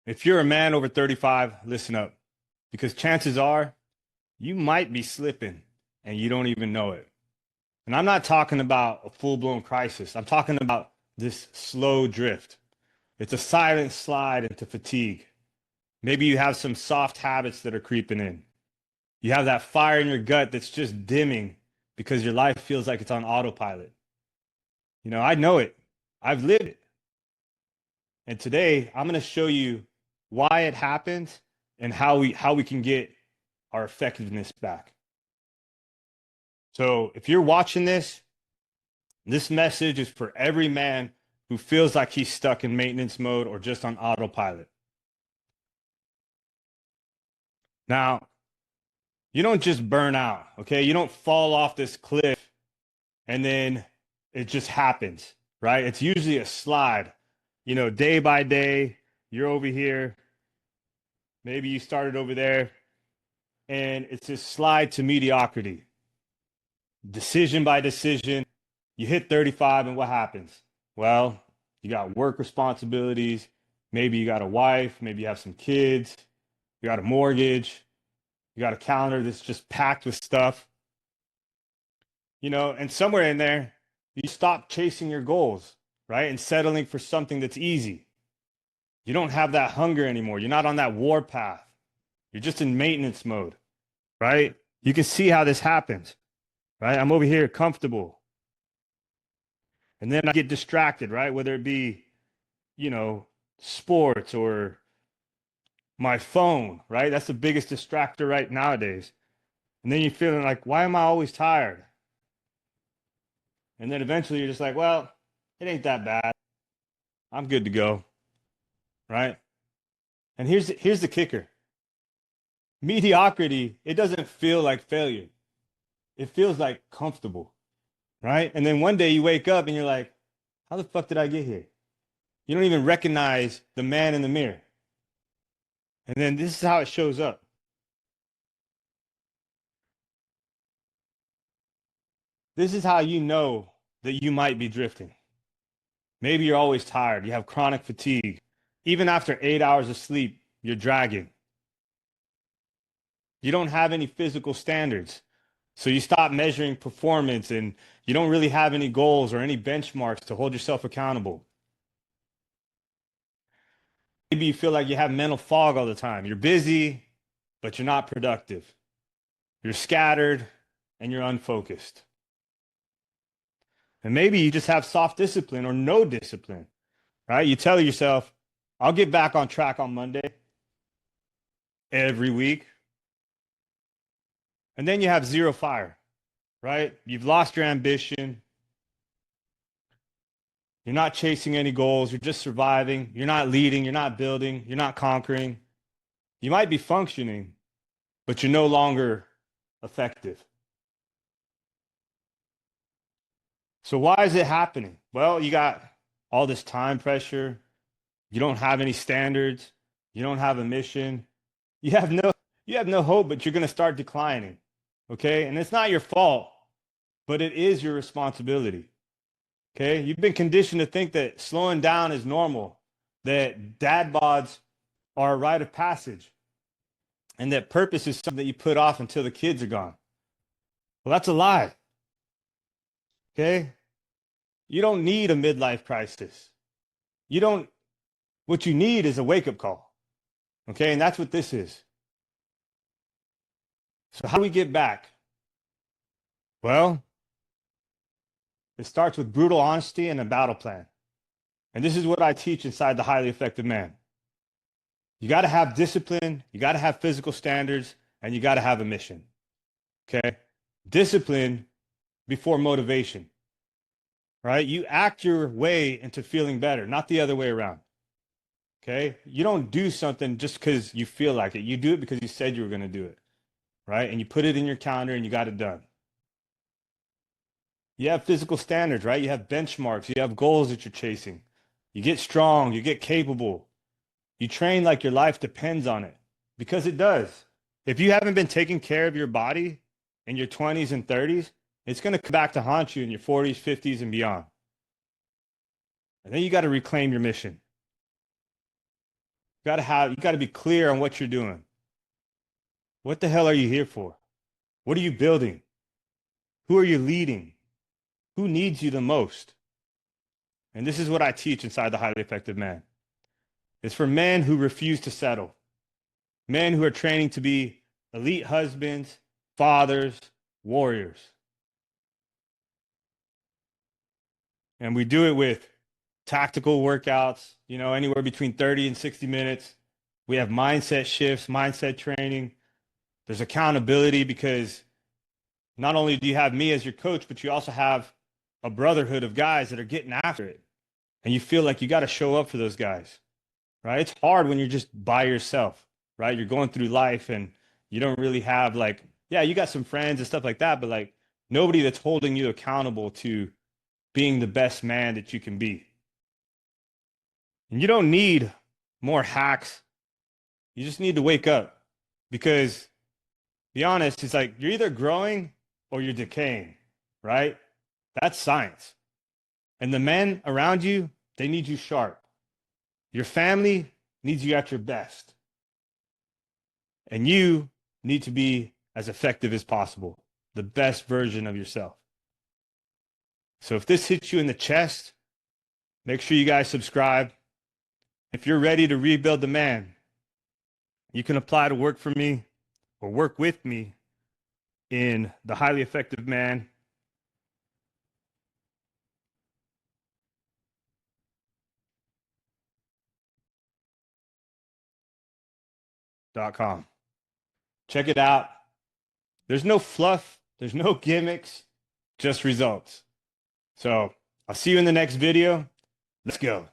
If you're a man over 35, listen up, because chances are you might be slipping and you don't even know it. And I'm not talking about a full-blown crisis. I'm talking about this slow drift. It's a silent slide into fatigue. Maybe you have some soft habits that are creeping in. You have that fire in your gut that's just dimming because your life feels like it's on autopilot. I know it. I've lived it. And today I'm going to show you why it happens and how we can get our effectiveness back. So if you're watching this message is for every man who feels like he's stuck in maintenance mode or just on autopilot. Now, you don't just burn out, okay? You don't fall off this cliff and then it just happens, right? It's usually a slide, day by day. You're over here. Maybe you started over there, and it's this slide to mediocrity. Decision by decision, you hit 35, and what happens? Well, you got work responsibilities. Maybe you got a wife. Maybe you have some kids. You got a mortgage. You got a calendar that's just packed with stuff. And somewhere in there, you stop chasing your goals, right? And settling for something that's easy. You don't have that hunger anymore. You're not on that war path. You're just in maintenance mode, right? You can see how this happens, right? I'm over here comfortable. And then I get distracted, right? Whether it be, sports or my phone, right? That's the biggest distractor right nowadays. And then you're feeling like, why am I always tired? And then eventually you're just like, well, it ain't that bad. I'm good to go, right? And here's the kicker. Mediocrity, it doesn't feel like failure. It feels like comfortable, right? And then one day you wake up and you're like, how the fuck did I get here? You don't even recognize the man in the mirror. And then this is how it shows up. This is how you know that you might be drifting. Maybe you're always tired. You have chronic fatigue. Even after 8 hours of sleep, you're dragging. You don't have any physical standards. So you stop measuring performance and you don't really have any goals or any benchmarks to hold yourself accountable. Maybe you feel like you have mental fog all the time. You're busy, but you're not productive. You're scattered and you're unfocused. And maybe you just have soft discipline or no discipline, right? You tell yourself, I'll get back on track on Monday every week. And then you have zero fire, right? You've lost your ambition. You're not chasing any goals. You're just surviving. You're not leading. You're not building. You're not conquering. You might be functioning, but you're no longer effective. So why is it happening? Well, you got all this time pressure. You don't have any standards. You don't have a mission. You have no hope, but you're going to start declining. Okay? And it's not your fault, but it is your responsibility. Okay? You've been conditioned to think that slowing down is normal, that dad bods are a rite of passage, and that purpose is something that you put off until the kids are gone. Well, that's a lie. Okay? You don't need a midlife crisis. What you need is a wake-up call. Okay? And that's what this is. So how do we get back? Well, it starts with brutal honesty and a battle plan. And this is what I teach inside the Highly Effective Man. You got to have discipline, you got to have physical standards, and you got to have a mission. Okay? Discipline before motivation. Right? You act your way into feeling better, not the other way around. Okay? You don't do something just because you feel like it. You do it because you said you were going to do it. Right? And you put it in your calendar and you got it done. You have physical standards, right? You have benchmarks, you have goals that you're chasing. You get strong, you get capable. You train like your life depends on it, because it does. If you haven't been taking care of your body in your 20s and 30s, it's going to come back to haunt you in your 40s, 50s, and beyond. And then you got to reclaim your mission. You got to be clear on what you're doing. What the hell are you here for? What are you building? Who are you leading? Who needs you the most? And this is what I teach inside the Highly Effective Man. It's for men who refuse to settle, men who are training to be elite husbands, fathers, warriors. And we do it with tactical workouts, anywhere between 30 and 60 minutes. We have mindset shifts, mindset training. There's accountability because not only do you have me as your coach, but you also have a brotherhood of guys that are getting after it. And you feel like you got to show up for those guys, right? It's hard when you're just by yourself, right? You're going through life and you don't really have you got some friends and stuff like that, but nobody that's holding you accountable to being the best man that you can be. And you don't need more hacks. You just need to wake up because, be honest, it's like you're either growing or you're decaying, right? That's science. And the men around you, they need you sharp. Your family needs you at your best. And you need to be as effective as possible, the best version of yourself. So if this hits you in the chest, make sure you guys subscribe. If you're ready to rebuild the man, you can apply to work for me or work with me in the Highly Effective Man. .com. Check it out. There's no fluff. There's no gimmicks, just results. So I'll see you in the next video. Let's go.